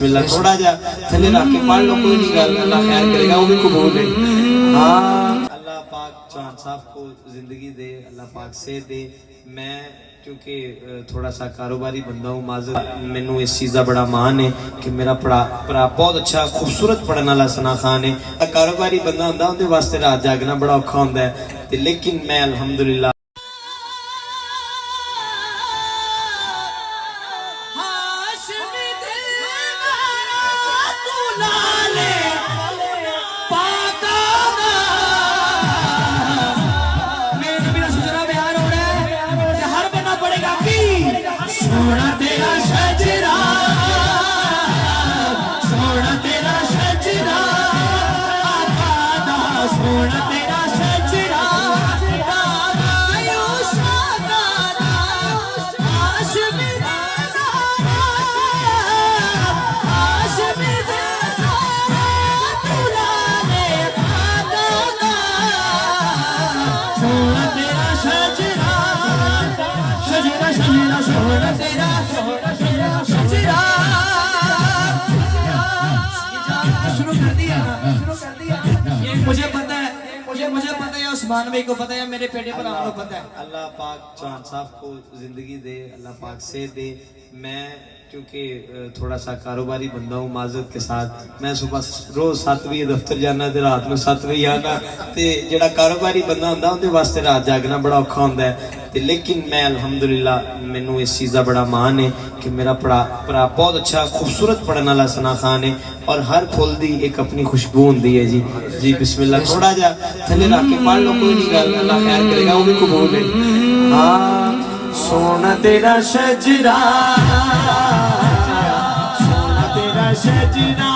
थोड़ा जा थले रख के पढ़ लो, कोई नहीं गल, अल्लाह खैर करेगा, वो भी कबूल है। हाँ, अल्लाह पाक चौहान साहब को जिंदगी दे, अल्लाह पाक सेहत दे। मैं क्योंकि थोड़ा सा कारोबारी बंदा हूँ, माजर मैनू इस चीज़ का बड़ा मान है कि मेरा भरा बहुत अच्छा खूबसूरत पढ़ने वाला सना खान है। कारोबारी बंदा होंदा उनके वास्ते रात जागना बड़ा औखा होंदा है, लेकिन मैं अल्हम्दुलिल्लाह मुझे पता है, उस्मान भाई को पता है, मेरे पेटे पर आपको पता है। अल्लाह पाक चौहान साहब को जिंदगी दे, अल्लाह पाक सेहत दे। मैं क्योंकि थोड़ा सा कारोबारी बंदा हूँ, माजरत के साथ मैं सुबह रोज 7 बजे दफ्तर जाना ते रात में 7 बजे आना, ते जेड़ा कारोबारी बंदा होंदा उनके वास्ते रात जागना बड़ा औखा होंदा है। लेकिन मैं अल्हम्दुलिल्लाह मैनू इस चीज़ का बड़ा मान है कि मेरा भरा बहुत अच्छा खूबसूरत पढ़ने वाला सना खान है, और हर फुल दी एक अपनी खुशबू होंदी है। जी जी बिस्मिल्लाह, थोड़ा जा थले रख के पढ़ लो, कोई नहीं गल, अल्लाह खैर करेगा, वो भी कबूल है। हाँ, सोना तेरा शजरा, सोना तेरा शजरा